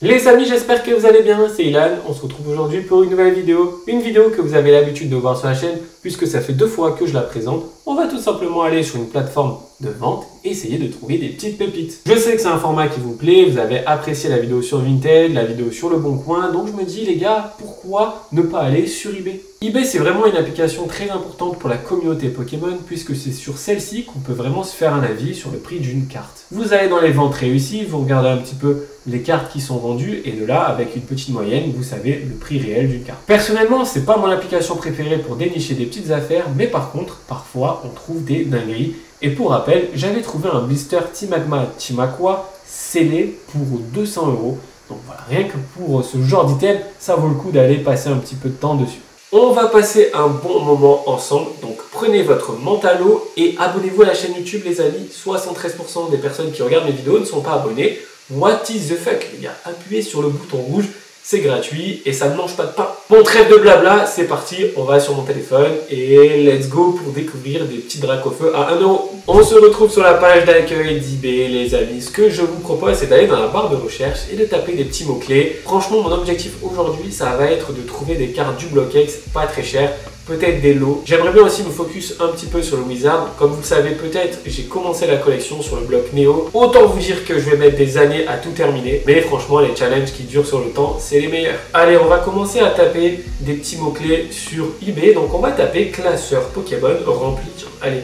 Les amis, j'espère que vous allez bien, c'est Ilan, on se retrouve aujourd'hui pour une nouvelle vidéo. Une vidéo que vous avez l'habitude de voir sur la chaîne, puisque ça fait 2 fois que je la présente. On va tout simplement aller sur une plateforme de vente et essayer de trouver des petites pépites. Je sais que c'est un format qui vous plaît, vous avez apprécié la vidéo sur Vinted, la vidéo sur Le Bon Coin, donc je me dis les gars, pourquoi ne pas aller sur eBay? eBay, c'est vraiment une application très importante pour la communauté Pokémon, puisque c'est sur celle-ci qu'on peut vraiment se faire un avis sur le prix d'une carte. Vous allez dans les ventes réussies, vous regardez un petit peu les cartes qui sont vendues, et de là, avec une petite moyenne, vous savez le prix réel d'une carte. Personnellement, c'est pas mon application préférée pour dénicher des petites affaires, mais par contre, parfois, on trouve des dingueries. Et pour rappel, j'avais trouvé un blister Timagma Timakwa scellé pour 200 €. Donc voilà, rien que pour ce genre d'item, ça vaut le coup d'aller passer un petit peu de temps dessus. On va passer un bon moment ensemble, donc prenez votre mentalo et abonnez-vous à la chaîne YouTube les amis. 73% des personnes qui regardent mes vidéos ne sont pas abonnées. What is the fuck les gars? Appuyez sur le bouton rouge, c'est gratuit et ça ne mange pas de pain. Bon, trêve de blabla, c'est parti, on va sur mon téléphone et let's go pour découvrir des petits dracs au feu à 1 €. On se retrouve sur la page d'accueil d'eBay les amis. Ce que je vous propose, c'est d'aller dans la barre de recherche et de taper des petits mots-clés. Franchement, mon objectif aujourd'hui, ça va être de trouver des cartes du Block-X pas très chères. Peut-être des lots. J'aimerais bien aussi me focus un petit peu sur le Wizard. Comme vous le savez peut-être, j'ai commencé la collection sur le bloc Néo. Autant vous dire que je vais mettre des années à tout terminer. Mais franchement, les challenges qui durent sur le temps, c'est les meilleurs. Allez, on va commencer à taper des petits mots-clés sur eBay. Donc on va taper classeur Pokémon rempli. Allez,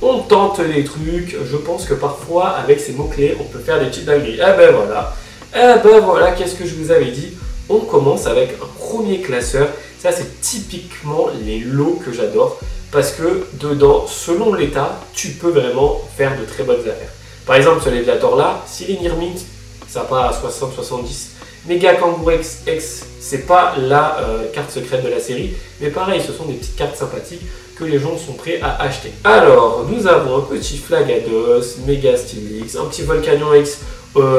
on tente des trucs. Je pense que parfois, avec ces mots-clés, on peut faire des petites dingueries. Ah ben voilà. Ah ben voilà, qu'est-ce que je vous avais dit? On commence avec un premier classeur. Ça, c'est typiquement les lots que j'adore parce que dedans, selon l'état, tu peux vraiment faire de très bonnes affaires. Par exemple, ce Léviator là, s'il est Nirmint, ça part à 60-70. Mega Kangourou X, c'est pas la carte secrète de la série, mais pareil, ce sont des petites cartes sympathiques que les gens sont prêts à acheter. Alors, nous avons un petit Flagados, Mega Steelix, un petit Volcanion X,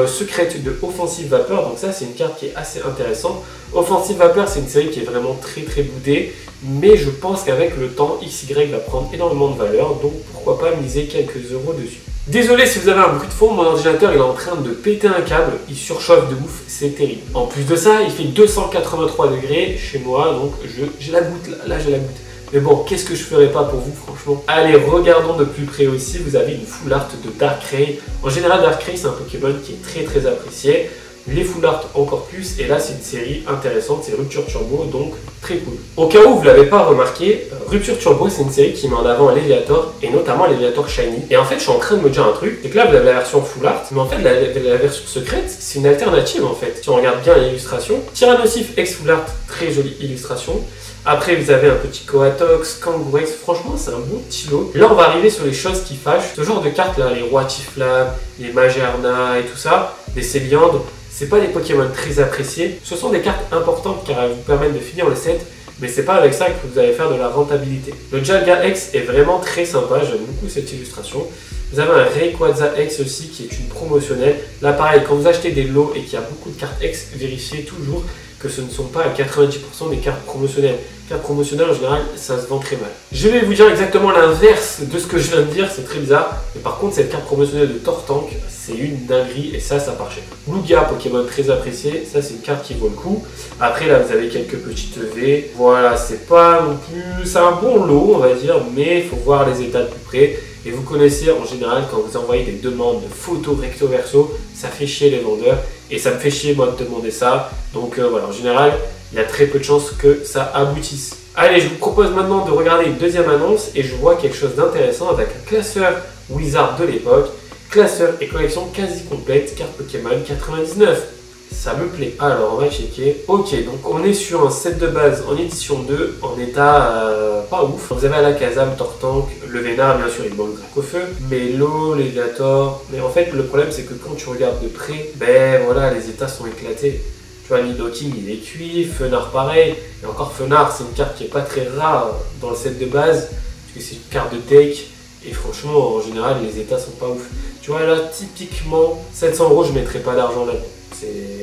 secrète de Offensive Vapeur, donc ça c'est une carte qui est assez intéressante. Offensive Vapeur, c'est une série qui est vraiment très boudée, mais je pense qu'avec le temps, XY va prendre énormément de valeur, donc pourquoi pas miser quelques euros dessus. Désolé si vous avez un bruit de fond, mon ordinateur il est en train de péter un câble, il surchauffe de ouf, c'est terrible. En plus de ça, il fait 283 degrés chez moi, donc j'ai la goutte là j'ai la goutte. Mais bon, qu'est-ce que je ferais pas pour vous, franchement? Allez, regardons de plus près aussi. Vous avez une full art de Darkrai. En général, Darkrai, c'est un Pokémon qui est très apprécié. Les full art encore plus. Et là, c'est une série intéressante. C'est Rupture Turbo, donc très cool. Au cas où vous ne l'avez pas remarqué, Rupture Turbo, c'est une série qui met en avant Léviator et notamment Léviator Shiny. Et en fait, je suis en train de me dire un truc. C'est que là, vous avez la version full art. Mais en fait, la version secrète, c'est une alternative en fait. Si on regarde bien l'illustration, Tyrannosif X full art, très jolie illustration. Après, vous avez un petit Coatox, Kangourou X, franchement, c'est un bon petit lot. Là, on va arriver sur les choses qui fâchent. Ce genre de cartes là, les Rois Tiflam, les Magerna et tout ça, les Céliandres, c'est pas des Pokémon très appréciés. Ce sont des cartes importantes car elles vous permettent de finir le set, mais c'est pas avec ça que vous allez faire de la rentabilité. Le Jalga X est vraiment très sympa, j'aime beaucoup cette illustration. Vous avez un Rayquaza X aussi qui est une promotionnelle. Là, pareil, quand vous achetez des lots et qu'il y a beaucoup de cartes X, vérifiez toujours que ce ne sont pas à 90% des cartes promotionnelles. Cartes promotionnelles, en général, ça se vend très mal. Je vais vous dire exactement l'inverse de ce que je viens de dire, c'est très bizarre. Mais par contre, cette carte promotionnelle de Tortank, c'est une dinguerie et ça part cher. Lugia, Pokémon très apprécié, ça c'est une carte qui vaut le coup. Après, là, vous avez quelques petites V. Voilà, c'est pas non plus... C'est un bon lot, on va dire, mais il faut voir les états de plus près. Et vous connaissez en général quand vous envoyez des demandes de photos recto verso, ça fait chier les vendeurs et ça me fait chier moi de demander ça. Donc voilà, en général, il y a très peu de chances que ça aboutisse. Allez, je vous propose maintenant de regarder une deuxième annonce et je vois quelque chose d'intéressant avec un classeur Wizard de l'époque. Classeur et collection quasi complète, carte Pokémon 99. Ça me plaît. Alors, on va checker. Ok, donc on est sur un set de base en édition 2, en état pas ouf. Vous avez Alakazam, Tortank, le Vénard, bien sûr, il manque Drac au feu, Mélo, Léviator. Mais en fait, le problème, c'est que quand tu regardes de près, ben voilà, les états sont éclatés. Tu vois, Nidoking, il est cuit, Fenard, pareil. Et encore, Fenard, c'est une carte qui est pas très rare dans le set de base, parce que c'est une carte de take. Et franchement, en général, les états sont pas ouf. Tu vois, là, typiquement, 700 €, je mettrais pas d'argent là-dedans.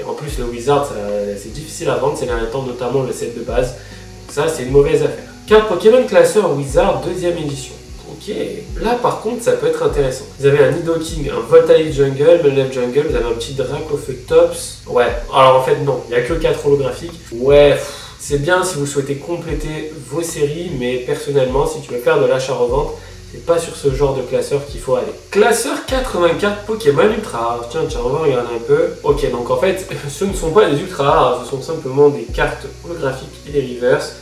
En plus, le Wizard, c'est difficile à vendre ces derniers temps, notamment le set de base. Donc ça, c'est une mauvaise affaire. Carte Pokémon classeur Wizard, deuxième édition. Ok, là par contre ça peut être intéressant. Vous avez un Nidoking, un Voltaic Jungle, Melef Jungle, vous avez un petit Dracofeutops. Ouais, alors en fait non, il n'y a que 4 holographiques. Ouais, c'est bien si vous souhaitez compléter vos séries, mais personnellement, si tu veux faire de l'achat-revente, c'est pas sur ce genre de classeur qu'il faut aller. Classeur 84 Pokémon Ultra Rare. Tiens, on va regarder un peu. Ok, donc en fait, ce ne sont pas des Ultra Rares, ce sont simplement des cartes holographiques et des reverse.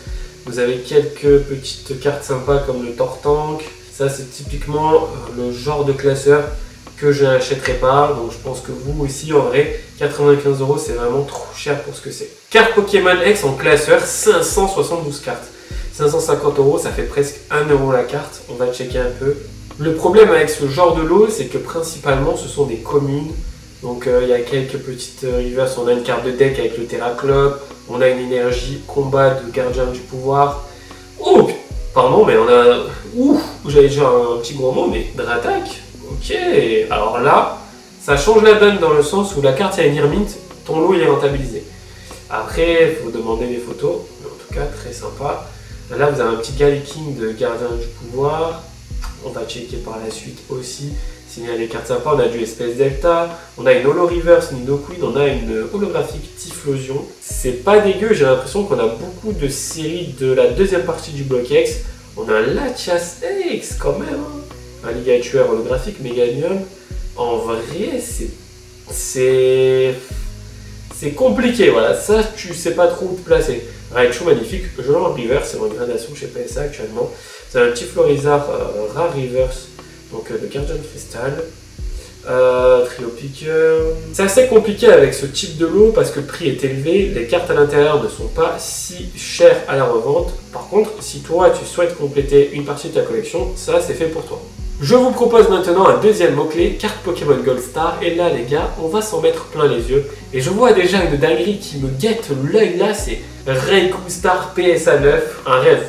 Vous avez quelques petites cartes sympas comme le Tortank. Ça, c'est typiquement le genre de classeur que je n'achèterai pas. Donc je pense que vous aussi, en vrai, 95 €, c'est vraiment trop cher pour ce que c'est. Carte Pokémon X en classeur, 572 cartes. 550 €, ça fait presque 1 € la carte. On va checker un peu. Le problème avec ce genre de lot, c'est que principalement, ce sont des communes. Donc il y a quelques petites reverse. On a une carte de deck avec le Terraclope. On a une énergie combat de gardien du pouvoir. Oh, pardon, mais on a... Ouh, j'avais déjà un petit gros mot, mais Dratak. Ok, alors là, ça change la donne dans le sens où la carte, il y a une Irmint, ton lot, il est rentabilisé. Après, il faut demander des photos, mais en tout cas, très sympa. Là, vous avez un petit Galliking de gardien du pouvoir. On va checker par la suite aussi. S'il y a des cartes sympas, on a du Espèce Delta, on a une Holo Reverse Nidoqueen, on a une holographique Typhlosion. C'est pas dégueu, j'ai l'impression qu'on a beaucoup de séries de la deuxième partie du bloc X. On a un Latias X quand même, hein. Un Ligatueur holographique, Meganium. En vrai, c'est compliqué, voilà, ça tu sais pas trop où te placer. Raichu magnifique, je l'ai en reverse, c'est en gradation chez PSA actuellement. C'est un petit Florizard Rare Reverse, donc de Gardien Cristal. Trio Piqueur. C'est assez compliqué avec ce type de lot parce que le prix est élevé, les cartes à l'intérieur ne sont pas si chères à la revente. Par contre, si toi tu souhaites compléter une partie de ta collection, ça c'est fait pour toi. Je vous propose maintenant un deuxième mot-clé, carte Pokémon Gold Star, et là les gars, on va s'en mettre plein les yeux. Et je vois déjà une dinguerie qui me guette l'œil là, c'est Raikou Star PSA 9, un rêve.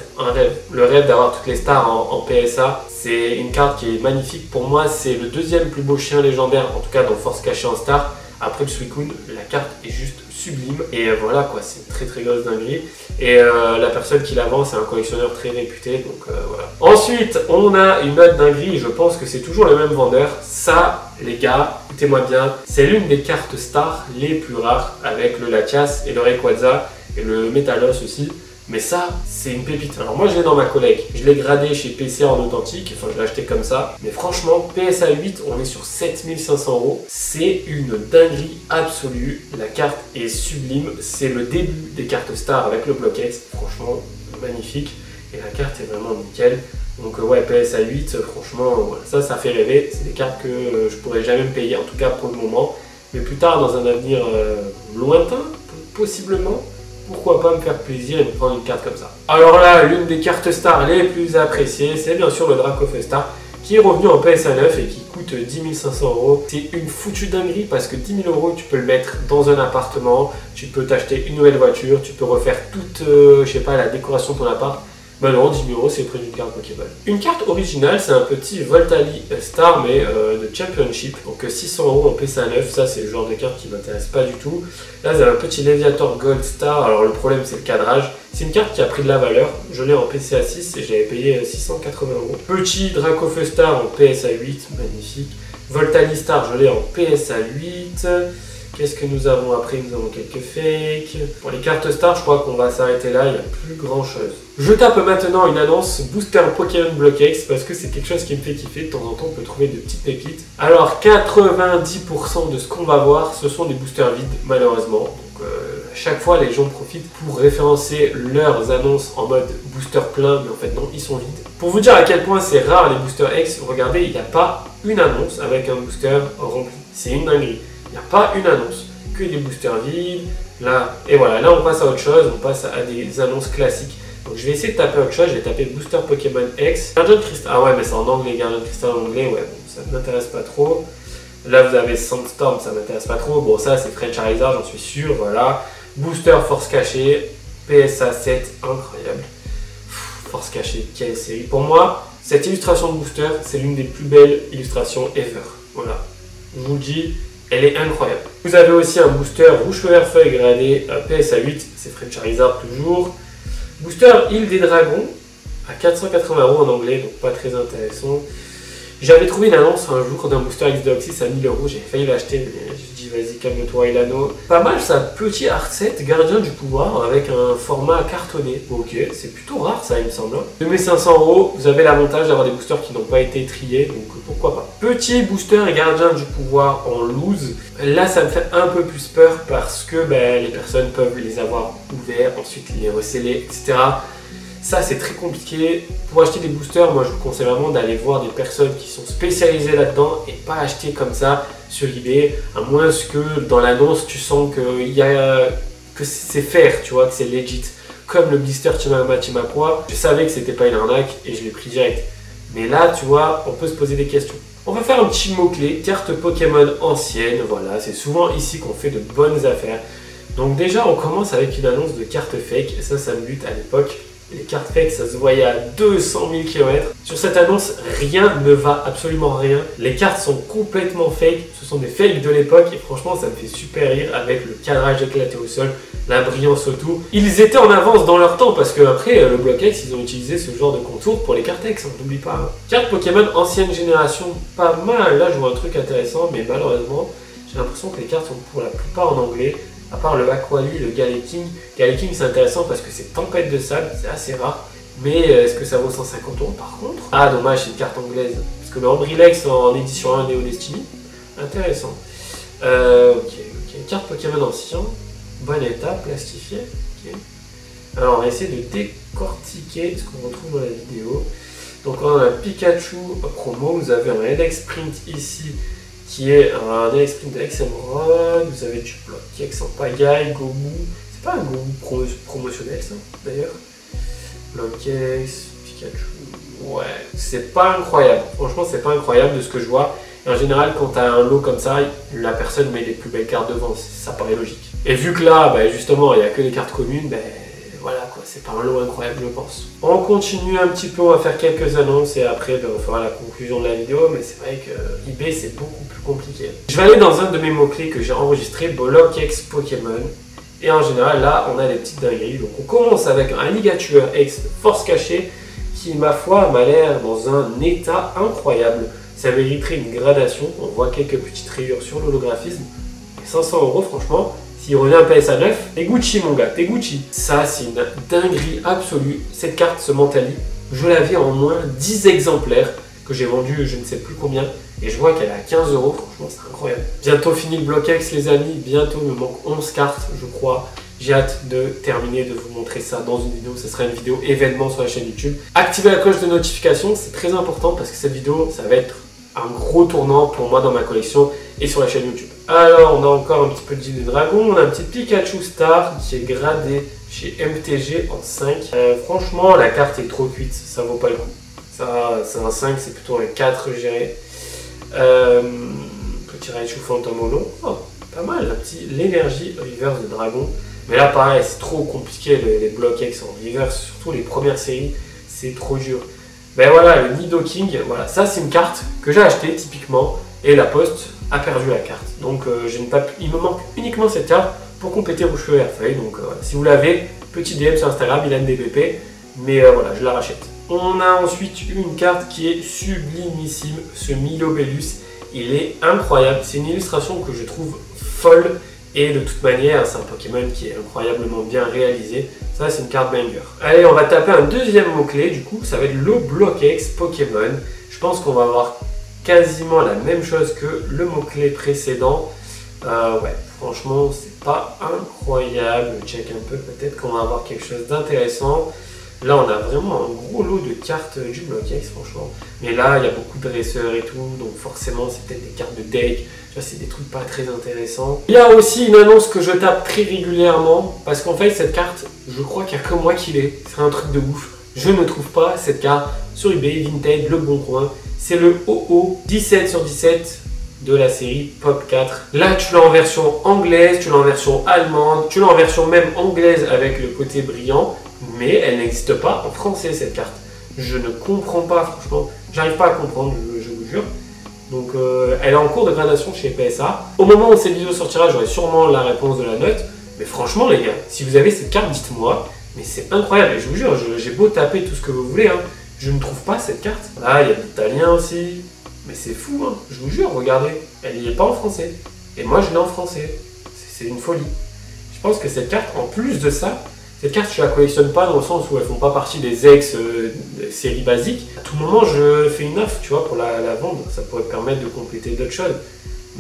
Le rêve d'avoir toutes les stars en PSA, c'est une carte qui est magnifique. Pour moi, c'est le deuxième plus beau chien légendaire, en tout cas dans Force Cachée en star. Après le Suicune, la carte est juste sublime. Et voilà quoi, c'est une très grosse dinguerie. Et la personne qui la vend, c'est un collectionneur très réputé, donc voilà. Ensuite, on a une autre dinguerie, je pense que c'est toujours le même vendeur. Ça, les gars, écoutez-moi bien, c'est l'une des cartes stars les plus rares, avec le Latias et le Rayquaza, et le Metalos aussi. Mais ça, c'est une pépite. Alors moi, je l'ai dans ma collecte. Je l'ai gradé chez PCA en authentique. Enfin, je l'ai acheté comme ça. Mais franchement, PSA 8, on est sur 7500 €. C'est une dinguerie absolue. La carte est sublime. C'est le début des cartes stars avec le bloc X. Franchement, magnifique. Et la carte est vraiment nickel. Donc ouais, PSA 8, franchement, voilà, ça fait rêver. C'est des cartes que je pourrais jamais me payer, en tout cas pour le moment. Mais plus tard, dans un avenir lointain, possiblement, pourquoi pas me faire plaisir et me prendre une carte comme ça. Alors là, l'une des cartes stars les plus appréciées, c'est bien sûr le Dracofeu-Star, qui est revenu en PSA 9 et qui coûte 10 500 €. C'est une foutue dinguerie parce que 10 000 € tu peux le mettre dans un appartement, tu peux t'acheter une nouvelle voiture, tu peux refaire toute, je sais pas, la décoration de ton appart. Ben non, 10 000 € c'est le prix d'une carte Pokéball. Une carte originale, c'est un petit Voltali Star, mais de Championship. Donc 600 € en PSA 9, ça c'est le genre de carte qui m'intéresse pas du tout. Là, vous avez un petit Léviator Gold Star. Alors le problème, c'est le cadrage. C'est une carte qui a pris de la valeur. Je l'ai en PSA 6 et j'avais payé 680 €. Petit Dracofeu Star en PSA 8, magnifique. Voltali Star, je l'ai en PSA 8. Qu'est-ce que nous avons après? Nous avons quelques fakes. Pour les cartes stars, je crois qu'on va s'arrêter là, il n'y a plus grand chose. Je tape maintenant une annonce Booster Pokémon Block X parce que c'est quelque chose qui me fait kiffer. De temps en temps, on peut trouver de petites pépites. Alors, 90% de ce qu'on va voir, ce sont des boosters vides, malheureusement. Donc, à chaque fois, les gens profitent pour référencer leurs annonces en mode booster plein, mais en fait, non, ils sont vides. Pour vous dire à quel point c'est rare les boosters X, regardez, il n'y a pas une annonce avec un booster rempli. C'est une dinguerie. Il n'y a pas une annonce, que des boosters vides, là, et voilà, là on passe à autre chose, on passe à des annonces classiques. Donc je vais essayer de taper autre chose, je vais taper Booster Pokémon X. Gardien Cristal, ah ouais mais c'est en anglais, Gardien Cristal en anglais, ouais, bon, ça ne m'intéresse pas trop. Là vous avez Sandstorm, ça ne m'intéresse pas trop, bon ça c'est French Charizard, j'en suis sûr, voilà. Booster Force Cachée, PSA 7, incroyable. Force Cachée, quelle série. Pour moi, cette illustration de booster, c'est l'une des plus belles illustrations ever, voilà. Je vous le dis, elle est incroyable. Vous avez aussi un booster Rouge Feu Vert Feuille gradé PSA 8, c'est French Charizard toujours. Booster Île des Dragons. à 480 € en anglais, donc pas très intéressant. J'avais trouvé une annonce un jour d'un booster X-Deoxys à 1000 €, j'ai failli l'acheter, mais j'ai dit vas-y calme-toi Ilano. Pas mal ça, petit art set gardien du pouvoir avec un format cartonné. Ok, c'est plutôt rare ça il me semble. 2500 €, vous avez l'avantage d'avoir des boosters qui n'ont pas été triés, donc pourquoi pas. Petit booster gardien du pouvoir en loose. Là ça me fait un peu plus peur parce que les personnes peuvent les avoir ouverts, ensuite les receller, etc. Ça, c'est très compliqué. Pour acheter des boosters, moi, je vous conseille vraiment d'aller voir des personnes qui sont spécialisées là-dedans et pas acheter comme ça sur eBay, à moins que dans l'annonce, tu sens que c'est fair, tu vois, que c'est legit. Comme le blister Timakwa, je savais que c'était pas une arnaque et je l'ai pris direct. Mais là, tu vois, on peut se poser des questions. On va faire un petit mot-clé, carte Pokémon ancienne. Voilà, c'est souvent ici qu'on fait de bonnes affaires. Donc déjà, on commence avec une annonce de carte fake. Et ça me bute à l'époque. Les cartes fake, ça se voyait à 200 000 km. Sur cette annonce, rien ne va, absolument rien. Les cartes sont complètement fake. Ce sont des fakes de l'époque et franchement, ça me fait super rire avec le cadrage éclaté au sol, la brillance autour. Ils étaient en avance dans leur temps parce que après, le Block-X, ils ont utilisé ce genre de contour pour les cartes X, on n'oublie pas. Carte Pokémon ancienne génération, pas mal. Là, je vois un truc intéressant, mais malheureusement, j'ai l'impression que les cartes sont pour la plupart en anglais. À part le Aquali, le Galeking. Galeking, c'est intéressant parce que c'est tempête de sable, c'est assez rare. Mais est-ce que ça vaut 150 € par contre? Ah, dommage, c'est une carte anglaise. Parce que le Ambrilex en édition 1 Neo Destiny, intéressant. Ok. Carte Pokémon ancien, bon état, plastifié. Okay. Alors, on va essayer de décortiquer ce qu'on retrouve dans la vidéo. Donc, on a un Pikachu promo, vous avez un LX Sprint ici, qui est un LX Sprint de Emerald, vous avez du Block-X en pagaille, Gomu, c'est pas un Gomu promotionnel ça d'ailleurs, Block-X, Pikachu, ouais, c'est pas incroyable, franchement c'est pas incroyable de ce que je vois, et en général quand tu as un lot comme ça, la personne met les plus belles cartes devant, ça paraît logique. Et vu que là, justement, il n'y a que les cartes communes, voilà quoi, c'est pas un lot incroyable je pense. On continue un petit peu, on va faire quelques annonces et après on fera la conclusion de la vidéo, mais c'est vrai que eBay c'est beaucoup plus compliqué. Je vais aller dans un de mes mots-clés que j'ai enregistré, Block-X Pokémon. Et en général là on a des petites dingueries. Donc on commence avec un Ligature X Force Cachée qui ma foi m'a l'air dans un état incroyable. Ça mériterait une gradation, on voit quelques petites rayures sur l'holographisme. 500 € franchement. S'il revient un PSA 9, t'es Gucci mon gars, t'es Gucci. Ça c'est une dinguerie absolue. Cette carte, ce Mentali, je l'avais en moins 10 exemplaires que j'ai vendu je ne sais plus combien. Et je vois qu'elle est à 15 €, franchement c'est incroyable. Bientôt fini le Block-X les amis, bientôt il me manque 11 cartes je crois. J'ai hâte de terminer, de vous montrer ça dans une vidéo. Ce sera une vidéo événement sur la chaîne YouTube. Activez la cloche de notification, c'est très important parce que cette vidéo, ça va être un gros tournant pour moi dans ma collection et sur la chaîne YouTube. Alors, on a encore un petit peu de Gym Dragon. On a un petit Pikachu Star qui est gradé chez MTG en 5. Franchement, la carte est trop cuite, ça vaut pas le coup. Ça, c'est un 5, c'est plutôt un 4, je dirais. Petit Raichu Phantom Holo. Oh, pas mal, l'énergie reverse de Dragon. Mais là, pareil, c'est trop compliqué les Block-X en reverse, surtout les premières séries, c'est trop dur. Ben voilà, le Nidoking, voilà, ça c'est une carte que j'ai achetée typiquement et la Poste a perdu la carte. Donc il me manque uniquement cette carte pour compléter vos cheveux Airfeuille. Donc voilà, si vous l'avez, petit DM sur Instagram, il a une DPP, mais voilà, je la rachète. On a ensuite une carte qui est sublimissime, ce Milobellus, il est incroyable, c'est une illustration que je trouve folle. Et de toute manière, c'est un Pokémon qui est incroyablement bien réalisé. Ça, c'est une carte banger. Allez, on va taper un deuxième mot-clé. Du coup, ça va être le Block-X Pokémon. Je pense qu'on va avoir quasiment la même chose que le mot-clé précédent. Ouais, franchement, c'est pas incroyable. Check un peu, peut-être qu'on va avoir quelque chose d'intéressant. Là, on a vraiment un gros lot de cartes du Block-X, franchement. Mais là, il y a beaucoup de dresseurs et tout. Donc forcément, c'est peut-être des cartes de deck. C'est des trucs pas très intéressants. Il y a aussi une annonce que je tape très régulièrement parce qu'en fait cette carte, je crois qu'il n'y a que moi qui l'ai. C'est un truc de ouf. Je ne trouve pas cette carte sur eBay, Vinted, Le Bon Coin. C'est le OO 17 sur 17 de la série Pop 4. Là tu l'as en version anglaise, tu l'as en version allemande, tu l'as en version même anglaise avec le côté brillant, mais elle n'existe pas en français cette carte. Je ne comprends pas franchement. J'arrive pas à comprendre, je vous jure. Donc elle est en cours de gradation chez PSA. Au moment où cette vidéo sortira, j'aurai sûrement la réponse de la note. Mais franchement les gars, si vous avez cette carte, dites-moi. Mais c'est incroyable, et je vous jure, j'ai beau taper tout ce que vous voulez, hein, je ne trouve pas cette carte. Là, il y a de l'italien aussi. Mais c'est fou, hein, je vous jure, regardez. Elle n'y est pas en français. Et moi, je l'ai en français. C'est une folie. Je pense que cette carte, en plus de ça, cette carte, je la collectionne pas dans le sens où elles font pas partie des séries basiques. À tout moment, je fais une offre, tu vois, pour la vendre. Ça pourrait permettre de compléter d'autres choses.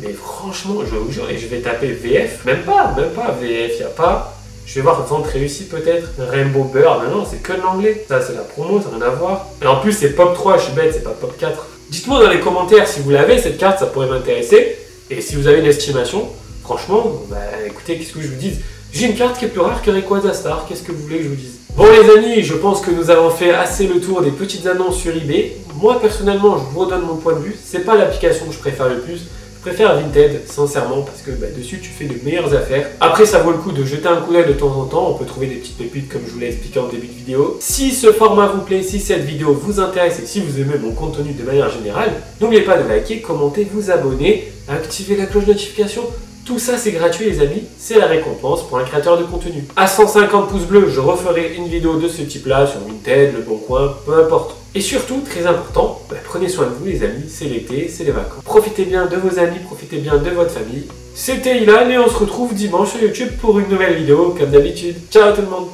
Mais franchement, je vous jure, et je vais taper VF. Même pas VF, il n'y a pas. Je vais voir vente réussie peut-être. Rainbow Bird, mais non, c'est que de l'anglais. Ça, c'est la promo, ça n'a rien à voir. Et en plus, c'est Pop 3, je suis bête, c'est pas Pop 4. Dites-moi dans les commentaires si vous l'avez, cette carte, ça pourrait m'intéresser. Et si vous avez une estimation, franchement, bah écoutez, qu'est-ce que je vous dise? J'ai une carte qui est plus rare que Rayquaza Star, qu'est-ce que vous voulez que je vous dise? Bon les amis, je pense que nous avons fait assez le tour des petites annonces sur eBay. Moi personnellement, je vous redonne mon point de vue, c'est pas l'application que je préfère le plus. Je préfère Vinted, sincèrement, parce que dessus tu fais de meilleures affaires. Après, ça vaut le coup de jeter un coup d'œil de temps en temps. On peut trouver des petites pépites comme je vous l'ai expliqué en début de vidéo. Si ce format vous plaît, si cette vidéo vous intéresse et si vous aimez mon contenu de manière générale, n'oubliez pas de liker, commenter, vous abonner, activer la cloche de notification. Tout ça c'est gratuit les amis, c'est la récompense pour un créateur de contenu. À 150 pouces bleus, je referai une vidéo de ce type là sur Vinted, Le Bon Coin, peu importe. Et surtout, très important, prenez soin de vous les amis, c'est l'été, c'est les vacances. Profitez bien de vos amis, profitez bien de votre famille. C'était Ilan et on se retrouve dimanche sur YouTube pour une nouvelle vidéo comme d'habitude. Ciao tout le monde!